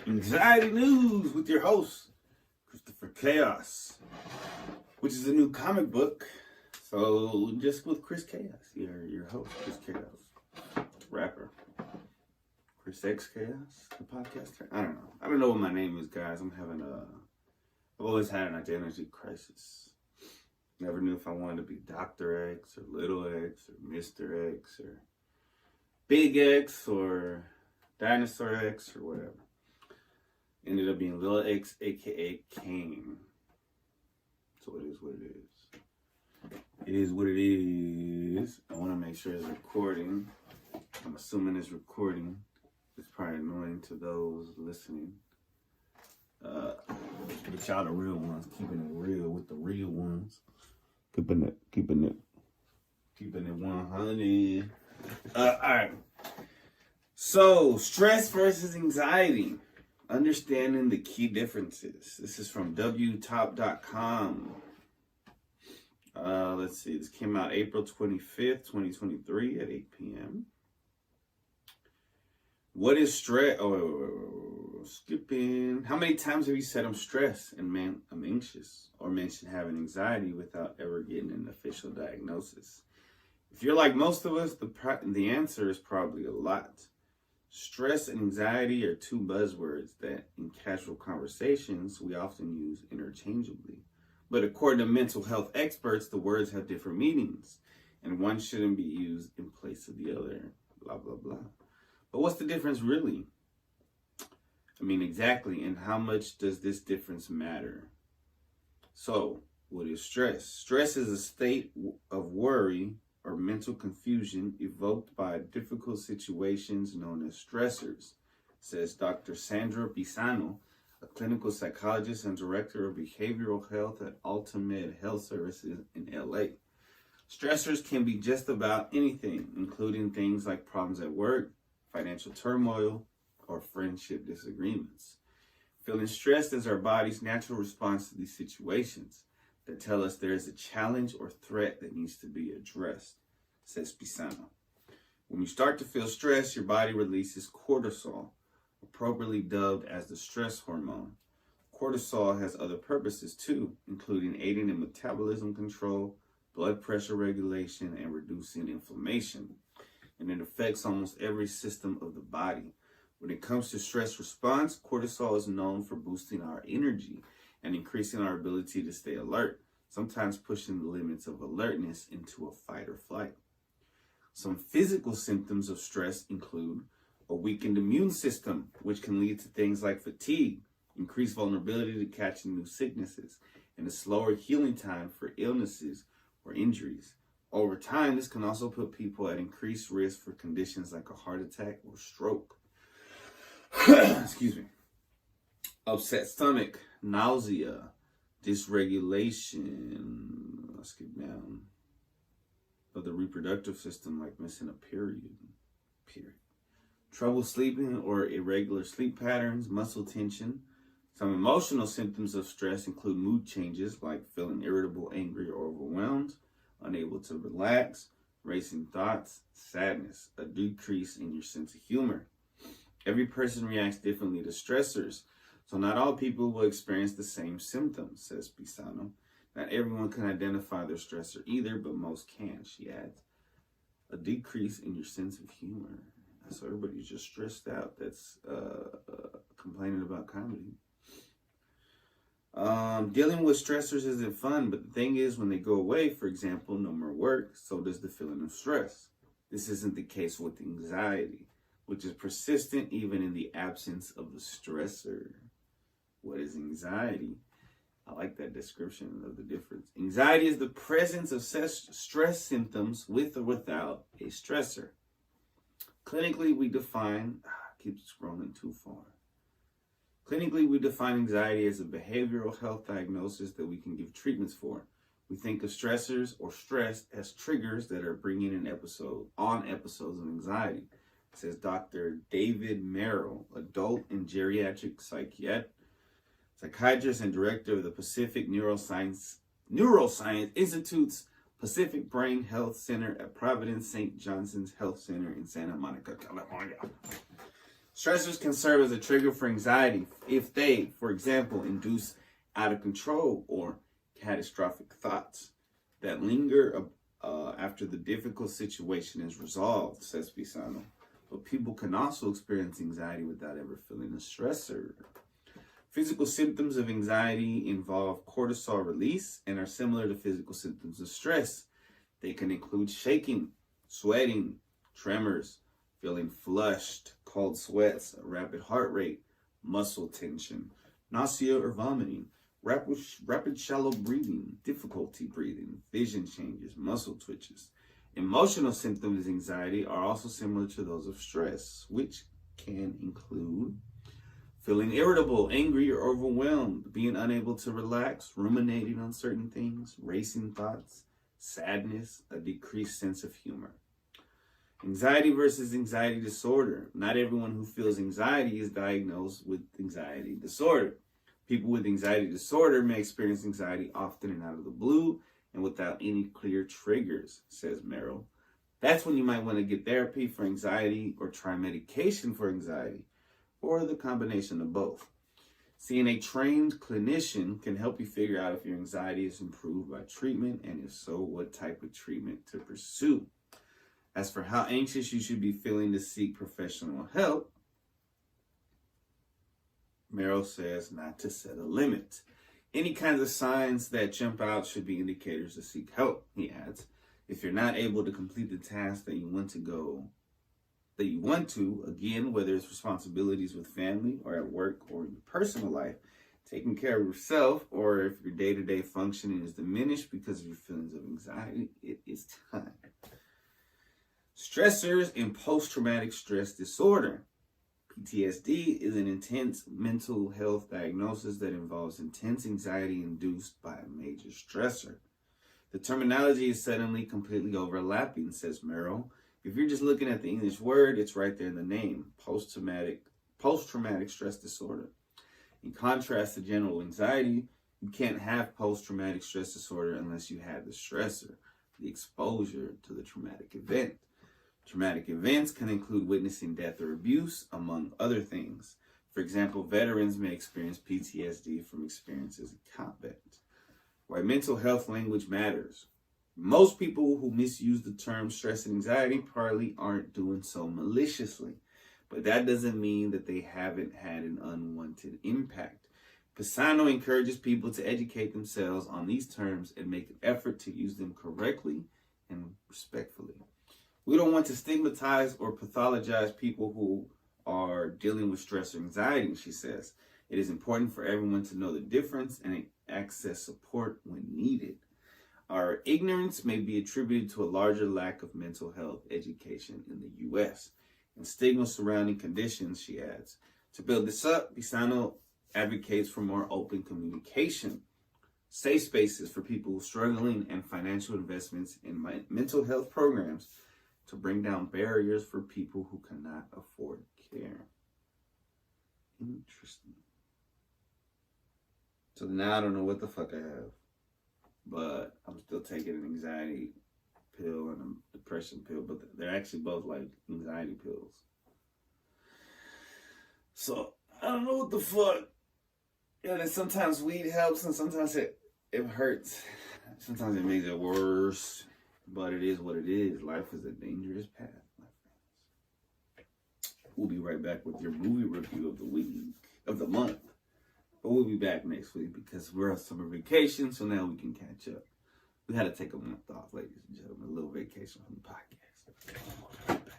Anxiety News with your host, Christopher Chaos, which is a new comic book. So, just with Chris Chaos, your host, Chris Chaos, rapper. Chris X Chaos, the podcaster. I don't know what my name is, guys. I've always had an identity crisis. Never knew if I wanted to be Dr. X or Little X or Mr. X or Big X or Dinosaur X or whatever. Ended up being Lil X, aka Kane. So it is what it is. It is what it is. I want to make sure it's recording. I'm assuming it's recording. It's probably annoying to those listening. But y'all the real ones, keeping it real with the real ones. Keeping it 100. Alright. So, stress versus anxiety. Understanding the key differences. This is from WTOP.com. Let's see. This came out April 25th, 2023 at 8 p.m. What is stress? Skipping. How many times have you said I'm stressed and I'm anxious, or mentioned having anxiety without ever getting an official diagnosis? If you're like most of us, the answer is probably a lot. Stress and anxiety are two buzzwords that in casual conversations we often use interchangeably. But according to mental health experts, the words have different meanings, and one shouldn't be used in place of the other, blah, blah, blah. But what's the difference really? Exactly, and how much does this difference matter? So, what is stress? Stress is a state of worry or mental confusion evoked by difficult situations known as stressors, says Dr. Sandra Pisano, a clinical psychologist and director of behavioral health at Ultimate Health Services in LA. Stressors can be just about anything, including things like problems at work, financial turmoil, or friendship disagreements. Feeling stressed is our body's natural response to these situations that tell us there is a challenge or threat that needs to be addressed, says Pisano. When you start to feel stress, your body releases cortisol, appropriately dubbed as the stress hormone. Cortisol has other purposes too, including aiding in metabolism control, blood pressure regulation, and reducing inflammation. And it affects almost every system of the body. When it comes to stress response, cortisol is known for boosting our energy and increasing our ability to stay alert, sometimes pushing the limits of alertness into a fight or flight. Some physical symptoms of stress include a weakened immune system, which can lead to things like fatigue, increased vulnerability to catching new sicknesses, and a slower healing time for illnesses or injuries. Over time, this can also put people at increased risk for conditions like a heart attack or stroke. Excuse me. Upset stomach, nausea, dysregulation, let's skip down, of the reproductive system, like missing a period. Trouble sleeping or irregular sleep patterns, muscle tension. Some emotional symptoms of stress include mood changes like feeling irritable, angry, or overwhelmed, unable to relax, racing thoughts, sadness, a decrease in your sense of humor. Every person reacts differently to stressors, so not all people will experience the same symptoms, says Pisano. Not everyone can identify their stressor either, but most can, she adds. A decrease in your sense of humor. So everybody's just stressed out that's complaining about comedy. Dealing with stressors isn't fun, but the thing is, when they go away, for example, no more work, so does the feeling of stress. This isn't the case with anxiety, which is persistent even in the absence of the stressor. What is anxiety? I like that description of the difference. Anxiety is the presence of stress symptoms with or without a stressor. Clinically, we define, keep scrolling too far. Clinically, we define anxiety as a behavioral health diagnosis that we can give treatments for. We think of stressors or stress as triggers that are bringing in episodes of anxiety, says Dr. David Merrill, adult and geriatric psychiatrist and director of the Pacific Neuroscience Institute's Pacific Brain Health Center at Providence St. Johnson's Health Center in Santa Monica, California. Stressors can serve as a trigger for anxiety if they, for example, induce out of control or catastrophic thoughts that linger after the difficult situation is resolved, says Pisano. But people can also experience anxiety without ever feeling a stressor. Physical symptoms of anxiety involve cortisol release and are similar to physical symptoms of stress. They can include shaking, sweating, tremors, feeling flushed, cold sweats, a rapid heart rate, muscle tension, nausea or vomiting, rapid shallow breathing, difficulty breathing, vision changes, muscle twitches. Emotional symptoms of anxiety are also similar to those of stress, which can include feeling irritable, angry, or overwhelmed, being unable to relax, ruminating on certain things, racing thoughts, sadness, a decreased sense of humor. Anxiety versus anxiety disorder. Not everyone who feels anxiety is diagnosed with anxiety disorder. People with anxiety disorder may experience anxiety often and out of the blue and without any clear triggers, says Merrill. That's when you might want to get therapy for anxiety or try medication for anxiety, or the combination of both. Seeing a trained clinician can help you figure out if your anxiety is improved by treatment, and if so, what type of treatment to pursue. As for how anxious you should be feeling to seek professional help, Merrill says not to set a limit. Any kinds of signs that jump out should be indicators to seek help, he adds. If you're not able to complete the task that you want to, again, whether it's responsibilities with family or at work or in your personal life, taking care of yourself, or if your day-to-day functioning is diminished because of your feelings of anxiety, it is time. Stressors in post-traumatic stress disorder. PTSD is an intense mental health diagnosis that involves intense anxiety induced by a major stressor. The terminology is suddenly completely overlapping, says Merrill. If you're just looking at the English word, it's right there in the name, post-traumatic stress disorder. In contrast to general anxiety, you can't have post-traumatic stress disorder unless you had the stressor, the exposure to the traumatic event. Traumatic events can include witnessing death or abuse, among other things. For example, veterans may experience PTSD from experiences in combat. Why mental health language matters. Most people who misuse the term stress and anxiety probably aren't doing so maliciously, but that doesn't mean that they haven't had an unwanted impact. Pisano encourages people to educate themselves on these terms and make an effort to use them correctly and respectfully. We don't want to stigmatize or pathologize people who are dealing with stress or anxiety, she says. It is important for everyone to know the difference and access support when needed. Our ignorance may be attributed to a larger lack of mental health education in the U.S. and stigma surrounding conditions, she adds. To build this up, Pisano advocates for more open communication, safe spaces for people struggling, and financial investments in mental health programs to bring down barriers for people who cannot afford care. Interesting. So now I don't know what the fuck I have, but I'm still taking an anxiety pill and a depression pill, but they're actually both like anxiety pills. So I don't know what the fuck. Yeah, then sometimes weed helps and sometimes it hurts. Sometimes it makes it worse. But it is what it is. Life is a dangerous path, my friends. We'll be right back with your movie review of the week, of the month. But we'll be back next week because we're on summer vacation, so now we can catch up. We had to take a month off, ladies and gentlemen. A little vacation from the podcast. Right back.